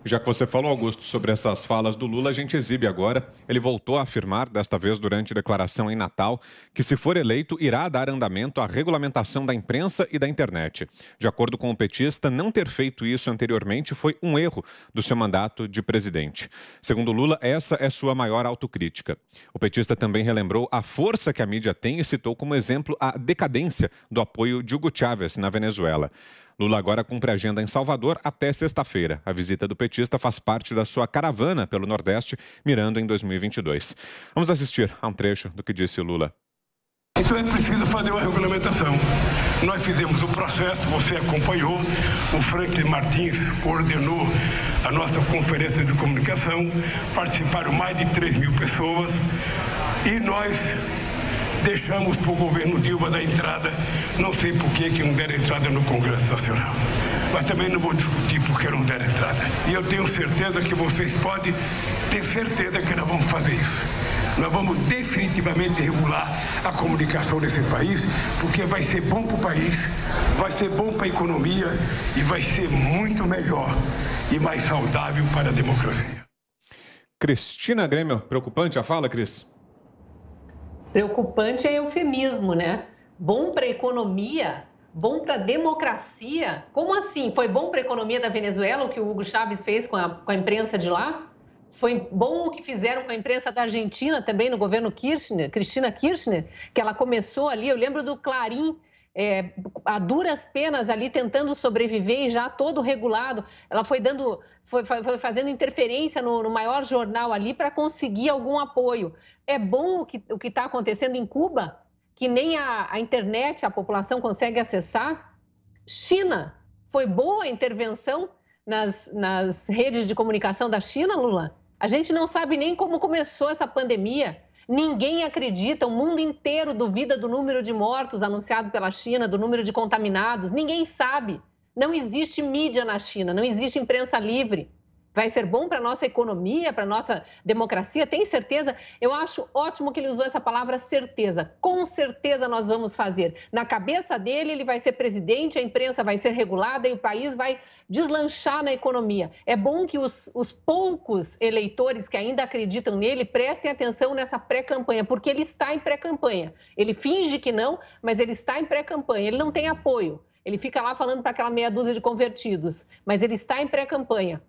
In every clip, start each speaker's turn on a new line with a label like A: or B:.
A: Já que você falou, Augusto, sobre essas falas do Lula, a gente exibe agora. Ele voltou a afirmar, desta vez durante declaração em Natal, que se for eleito, irá dar andamento à regulamentação da imprensa e da internet. De acordo com o petista, não ter feito isso anteriormente foi um erro do seu mandato de presidente. Segundo Lula, essa é sua maior autocrítica. O petista também relembrou a força que a mídia tem e citou como exemplo a decadência do apoio de Hugo Chávez na Venezuela. Lula agora cumpre agenda em Salvador até sexta-feira. A visita do petista faz parte da sua caravana pelo Nordeste, mirando em 2022. Vamos assistir a um trecho do que disse Lula.
B: Então é preciso fazer uma regulamentação. Nós fizemos o processo, você acompanhou, o Franklin Martins coordenou a nossa conferência de comunicação, participaram mais de 3.000 pessoas e nós deixamos para o governo Dilma dar entrada, não sei por que não deram entrada no Congresso Nacional. Mas também não vou discutir por que não deram entrada. E eu tenho certeza que vocês podem ter certeza que nós vamos fazer isso. Nós vamos definitivamente regular a comunicação nesse país, porque vai ser bom para o país, vai ser bom para a economia e vai ser muito melhor e mais saudável para a democracia.
A: Cristina Grêmio, preocupante a fala, Cris?
C: Preocupante é eufemismo, né? Bom para a economia, bom para a democracia. Como assim? Foi bom para a economia da Venezuela o que o Hugo Chávez fez com a imprensa de lá? Foi bom o que fizeram com a imprensa da Argentina também no governo Kirchner, Cristina Kirchner, que ela começou ali, eu lembro do Clarim, a duras penas ali tentando sobreviver e já todo regulado. Ela foi fazendo interferência no maior jornal ali para conseguir algum apoio. É bom o que está acontecendo em Cuba, que nem a internet a população consegue acessar. China, foi boa a intervenção nas redes de comunicação da China, Lula? A gente não sabe nem como começou essa pandemia. Ninguém acredita, o mundo inteiro duvida do número de mortos anunciado pela China, do número de contaminados. Ninguém sabe. Não existe mídia na China, não existe imprensa livre. Vai ser bom para a nossa economia, para a nossa democracia? Tem certeza? Eu acho ótimo que ele usou essa palavra certeza. Com certeza nós vamos fazer. Na cabeça dele, ele vai ser presidente, a imprensa vai ser regulada e o país vai deslanchar na economia. É bom que os poucos eleitores que ainda acreditam nele prestem atenção nessa pré-campanha, porque ele está em pré-campanha. Ele finge que não, mas ele está em pré-campanha. Ele não tem apoio. Ele fica lá falando para aquela meia dúzia de convertidos, mas ele está em pré-campanha.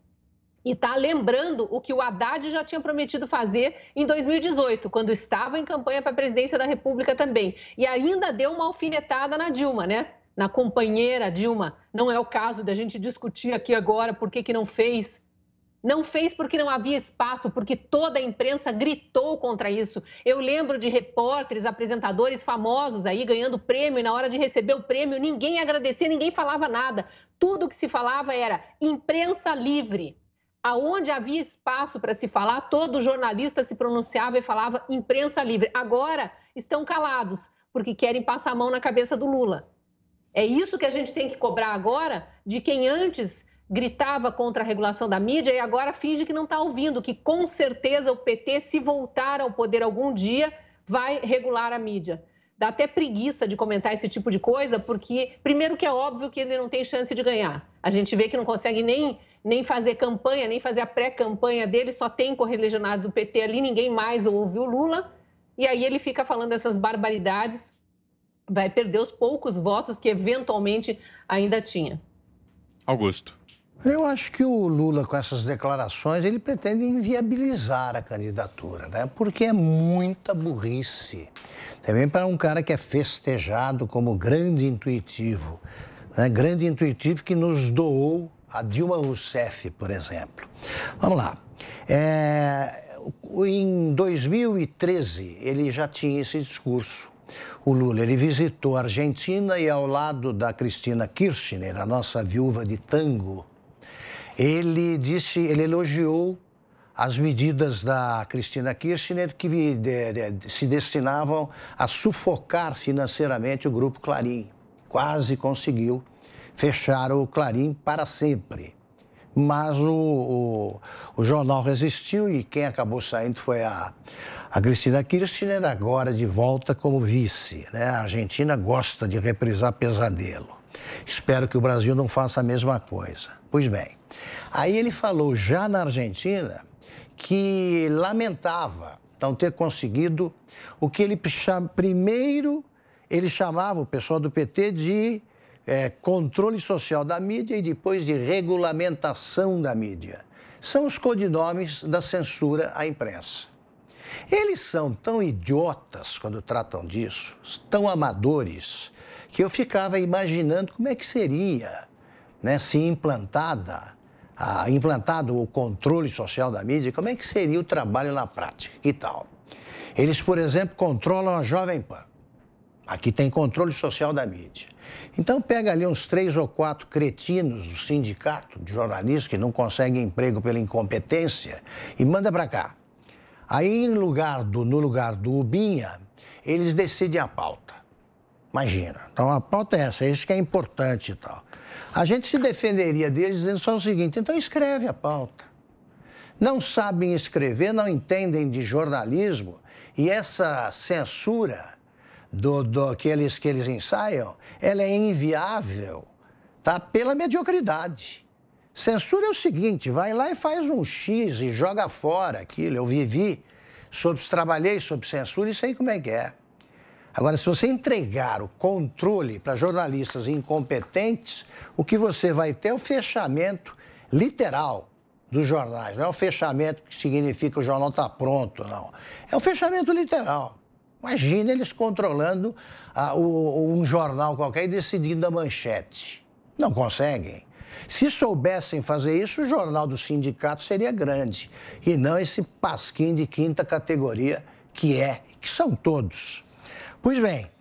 C: E está lembrando o que o Haddad já tinha prometido fazer em 2018, quando estava em campanha para a presidência da República também. E ainda deu uma alfinetada na Dilma, né? Na companheira Dilma. Não é o caso da gente discutir aqui agora por que não fez. Não fez porque não havia espaço, porque toda a imprensa gritou contra isso. Eu lembro de repórteres, apresentadores famosos aí ganhando prêmio e na hora de receber o prêmio ninguém agradecia, ninguém falava nada. Tudo que se falava era imprensa livre. Aonde havia espaço para se falar, todo jornalista se pronunciava e falava imprensa livre. Agora estão calados, porque querem passar a mão na cabeça do Lula. É isso que a gente tem que cobrar agora de quem antes gritava contra a regulação da mídia e agora finge que não está ouvindo, que com certeza o PT, se voltar ao poder algum dia, vai regular a mídia. Dá até preguiça de comentar esse tipo de coisa, porque primeiro que é óbvio que ele não tem chance de ganhar. A gente vê que não consegue nem fazer campanha, nem fazer a pré-campanha dele, só tem correligionário do PT ali, ninguém mais ouve o Lula, e aí ele fica falando essas barbaridades, vai perder os poucos votos que eventualmente ainda tinha.
A: Augusto.
D: Eu acho que o Lula, com essas declarações, ele pretende inviabilizar a candidatura, né? Porque é muita burrice. Também para um cara que é festejado como grande intuitivo, né? Grande intuitivo que nos doou a Dilma Rousseff, por exemplo. Vamos lá. Em 2013, ele já tinha esse discurso. O Lula, ele visitou a Argentina e ao lado da Cristina Kirchner, a nossa viúva de tango, ele elogiou as medidas da Cristina Kirchner que se destinavam a sufocar financeiramente o Grupo Clarim. Quase conseguiu fechar o Clarim para sempre. Mas o jornal resistiu e quem acabou saindo foi a Cristina Kirchner, agora de volta como vice, né? A Argentina gosta de reprisar pesadelo. Espero que o Brasil não faça a mesma coisa. Pois bem, aí ele falou já na Argentina que lamentava não ter conseguido o que ele primeiro ele chamava o pessoal do PT de controle social da mídia e depois de regulamentação da mídia. São os codinomes da censura à imprensa. Eles são tão idiotas quando tratam disso, tão amadores, que eu ficava imaginando como é que seria, né, se implantado o controle social da mídia, como é que seria o trabalho na prática, que tal? Eles, por exemplo, controlam a Jovem Pan. Aqui tem controle social da mídia. Então pega ali uns 3 ou 4 cretinos do sindicato de jornalistas que não conseguem emprego pela incompetência e manda para cá. Aí no lugar do Ubinha, eles decidem a pauta. Imagina. Então a pauta é essa, isso que é importante e tal. A gente se defenderia deles dizendo só o seguinte, então escreve a pauta. Não sabem escrever, não entendem de jornalismo e essa censura que eles ensaiam, ela é inviável, tá? Pela mediocridade. Censura é o seguinte, vai lá e faz um X e joga fora aquilo. Eu trabalhei sob censura e sei como é que é. Agora, se você entregar o controle para jornalistas incompetentes, o que você vai ter é o fechamento literal dos jornais. Não é o fechamento que significa que o jornal está pronto, não. É o fechamento literal. Imagina eles controlando um jornal qualquer e decidindo a manchete. Não conseguem. Se soubessem fazer isso, o jornal do sindicato seria grande. E não esse pasquim de quinta categoria que são todos. Pois bem,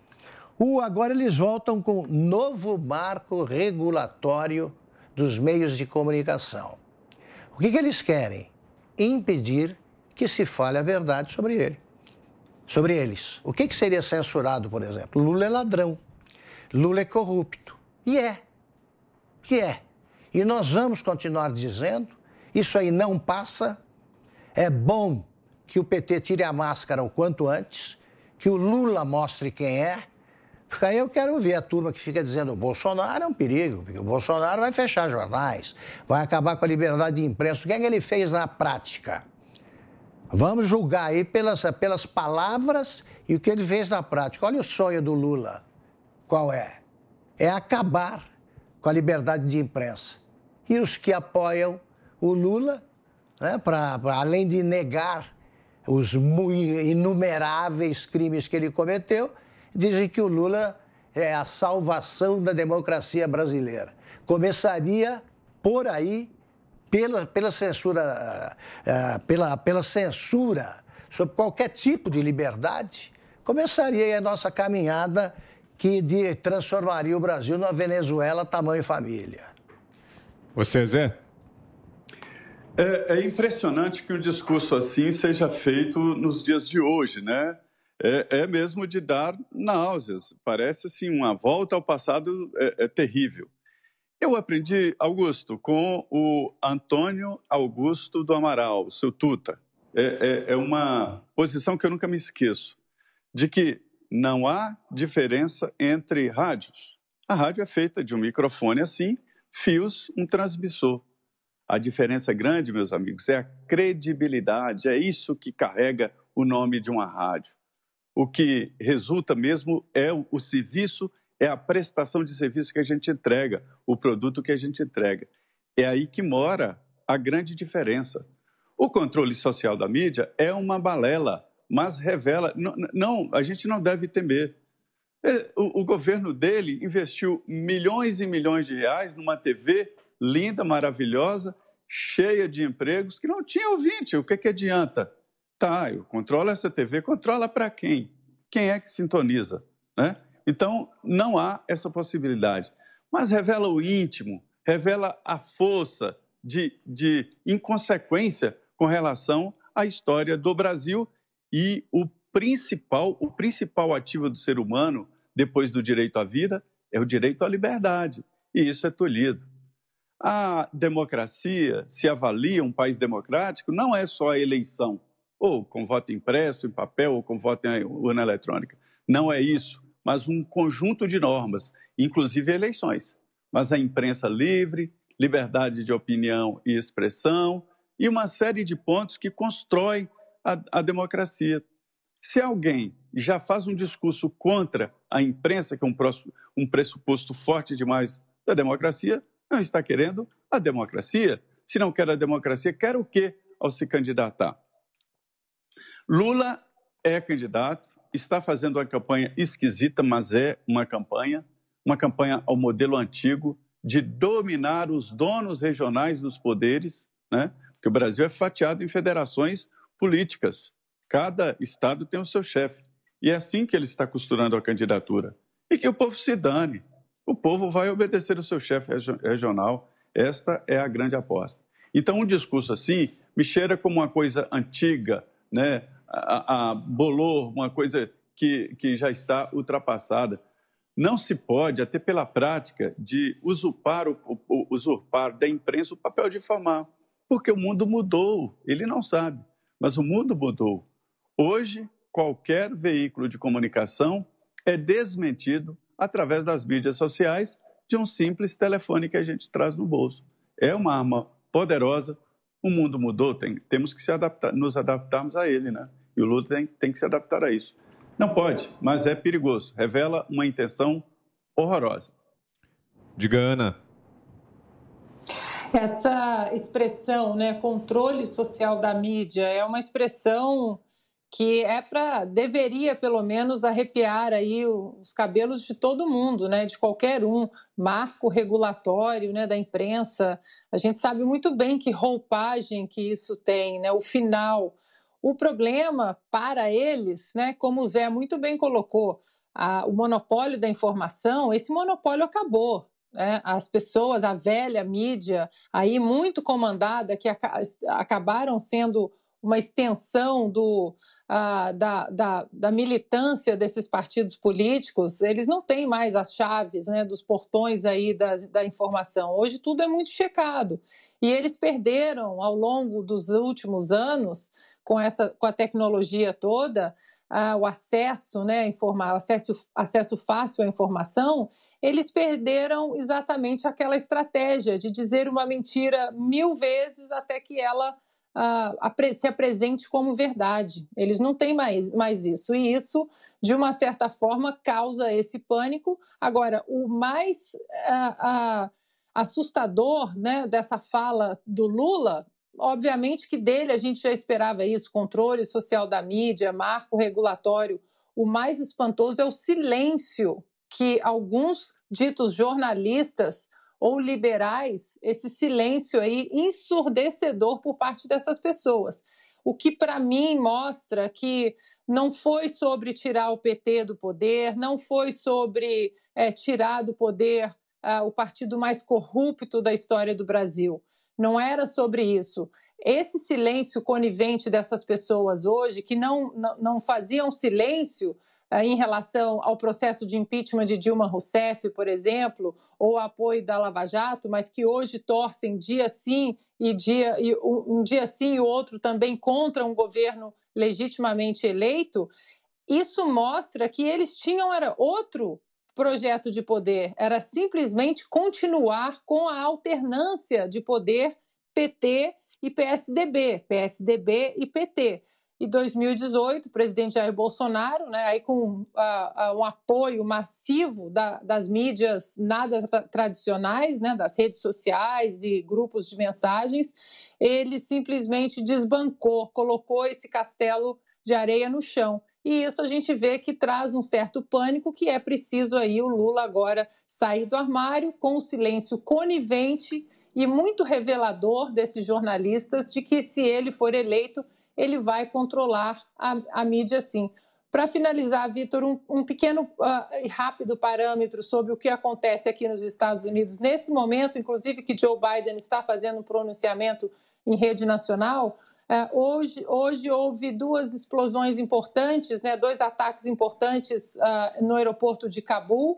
D: agora eles voltam com o novo marco regulatório dos meios de comunicação. O que eles querem? Impedir que se fale a verdade sobre eles. O que seria censurado, por exemplo? Lula é ladrão, Lula é corrupto. E é. E nós vamos continuar dizendo, isso aí não passa, é bom que o PT tire a máscara o quanto antes, que o Lula mostre quem é, porque aí eu quero ver a turma que fica dizendo o Bolsonaro é um perigo, porque o Bolsonaro vai fechar jornais, vai acabar com a liberdade de imprensa. O que é que ele fez na prática? Vamos julgar aí pelas palavras e o que ele fez na prática. Olha o sonho do Lula. Qual é? É acabar com a liberdade de imprensa. E os que apoiam o Lula, né, além de negar os inumeráveis crimes que ele cometeu, dizem que o Lula é a salvação da democracia brasileira. Começaria por aí, pela censura sobre qualquer tipo de liberdade, começaria a nossa caminhada que transformaria o Brasil numa Venezuela tamanho família.
A: Você, Zé?
E: É impressionante que um discurso assim seja feito nos dias de hoje, né? É mesmo de dar náuseas. Parece assim, uma volta ao passado terrível. Eu aprendi, Augusto, com o Antônio Augusto do Amaral, seu tuta. É uma posição que eu nunca me esqueço, de que não há diferença entre rádios. A rádio é feita de um microfone assim, fios, um transmissor. A diferença grande, meus amigos, é a credibilidade, é isso que carrega o nome de uma rádio. O que resulta mesmo é o serviço, é a prestação de serviço que a gente entrega, o produto que a gente entrega. É aí que mora a grande diferença. O controle social da mídia é uma balela, mas revela... Não, a gente não deve temer. O governo dele investiu milhões e milhões de reais numa TV linda, maravilhosa, cheia de empregos, que não tinha ouvinte. O que adianta? Tá, eu controlo essa TV, controla para quem? Quem é que sintoniza, né? Então, não há essa possibilidade. Mas revela o íntimo, revela a força de inconsequência com relação à história do Brasil e o principal ativo do ser humano, depois do direito à vida, é o direito à liberdade. E isso é tolhido. A democracia, se avalia um país democrático, não é só a eleição, ou com voto impresso, em papel, ou com voto em urna eletrônica. Não é isso. mas um conjunto de normas, inclusive eleições. Mas a imprensa livre, liberdade de opinião e expressão e uma série de pontos que constroem a democracia. Se alguém já faz um discurso contra a imprensa, que é um pressuposto forte demais da democracia, não está querendo a democracia. Se não quer a democracia, quer o quê ao se candidatar? Lula é candidato, está fazendo uma campanha esquisita, mas é uma campanha ao modelo antigo de dominar os donos regionais dos poderes, né? Porque o Brasil é fatiado em federações políticas. Cada estado tem o seu chefe. E é assim que ele está costurando a candidatura. E que o povo se dane. O povo vai obedecer o seu chefe regional. Esta é a grande aposta. Então, um discurso assim me cheira como uma coisa antiga, né? A bolor, uma coisa que já está ultrapassada. Não se pode, até pela prática, de usurpar da imprensa o papel de informar. Porque o mundo mudou. Ele não sabe, mas o mundo mudou. Hoje, qualquer veículo de comunicação é desmentido através das mídias sociais de um simples telefone que a gente traz no bolso. É uma arma poderosa. O mundo mudou, temos que nos adaptarmos a ele, né? E o Lula tem que se adaptar a isso. Não pode, mas é perigoso. Revela uma intenção horrorosa.
A: Diga, Ana.
F: Essa expressão, né, controle social da mídia, é uma expressão que deveria, pelo menos, arrepiar aí os cabelos de todo mundo, né, de qualquer um, marco regulatório, né, da imprensa. A gente sabe muito bem que roupagem que isso tem, né, o final. O problema para eles, né, como o Zé muito bem colocou, o monopólio da informação, esse monopólio acabou. As pessoas, a velha mídia, aí muito comandada, que acabaram sendo uma extensão da militância desses partidos políticos, eles não têm mais as chaves, né, dos portões aí da informação. Hoje tudo é muito checado. E eles perderam, ao longo dos últimos anos, com a tecnologia toda, o acesso, né, acesso fácil à informação, eles perderam exatamente aquela estratégia de dizer uma mentira 1000 vezes até que ela se apresente como verdade. Eles não têm mais isso, e isso, de uma certa forma, causa esse pânico. Agora, o mais assustador, né, dessa fala do Lula, obviamente que dele a gente já esperava isso, controle social da mídia, marco regulatório. O mais espantoso é o silêncio que alguns ditos jornalistas ou liberais, esse silêncio aí ensurdecedor por parte dessas pessoas. O que, para mim, mostra que não foi sobre tirar o PT do poder, não foi sobre tirar do poder o partido mais corrupto da história do Brasil. Não era sobre isso. Esse silêncio conivente dessas pessoas hoje, que não faziam silêncio em relação ao processo de impeachment de Dilma Rousseff, por exemplo, ou apoio da Lava Jato, mas que hoje torcem dia sim um dia sim e o outro também contra um governo legitimamente eleito, isso mostra que eles tinham outro projeto de poder, era simplesmente continuar com a alternância de poder PT e PSDB e PT. Em 2018, o presidente Jair Bolsonaro, né, aí com um apoio massivo das mídias nada tradicionais, né, das redes sociais e grupos de mensagens, ele simplesmente desbancou, colocou esse castelo de areia no chão. E isso a gente vê que traz um certo pânico, que é preciso aí o Lula agora sair do armário com o silêncio conivente e muito revelador desses jornalistas de que, se ele for eleito, ele vai controlar a mídia sim. Para finalizar, Vitor, um pequeno e rápido parâmetro sobre o que acontece aqui nos Estados Unidos nesse momento, inclusive que Joe Biden está fazendo um pronunciamento em rede nacional. Hoje houve 2 explosões importantes, né, 2 ataques importantes no aeroporto de Cabul.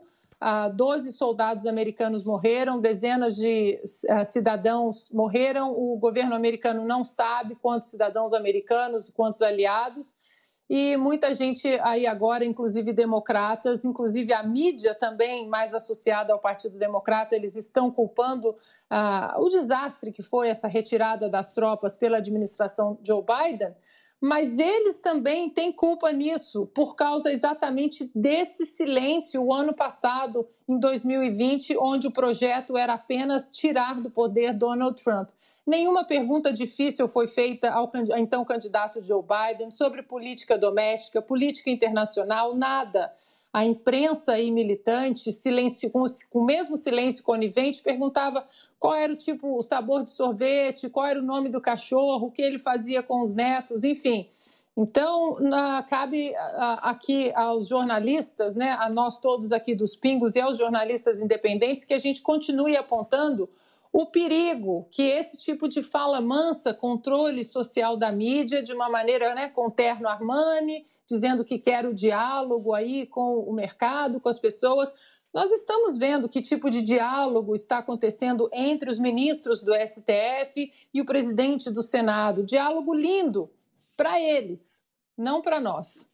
F: 12 soldados americanos morreram, dezenas de cidadãos morreram. O governo americano não sabe quantos cidadãos americanos, quantos aliados. e muita gente aí agora, inclusive democratas, inclusive a mídia também mais associada ao Partido Democrata, eles estão culpando o desastre que foi essa retirada das tropas pela administração Joe Biden, mas eles também têm culpa nisso, por causa exatamente desse silêncio o ano passado, em 2020, onde o projeto era apenas tirar do poder Donald Trump. Nenhuma pergunta difícil foi feita ao então candidato Joe Biden sobre política doméstica, política internacional, nada. A imprensa e militante, com o mesmo silêncio conivente, perguntava qual era o sabor de sorvete, qual era o nome do cachorro, o que ele fazia com os netos, enfim. Então, cabe aqui aos jornalistas, né, a nós todos aqui dos Pingos e aos jornalistas independentes, que a gente continue apontando o perigo que esse tipo de fala mansa, controle social da mídia, de uma maneira, né, com terno Armani, dizendo que quer o diálogo aí com o mercado, com as pessoas. Nós estamos vendo que tipo de diálogo está acontecendo entre os ministros do STF e o presidente do Senado. Diálogo lindo para eles, não para nós.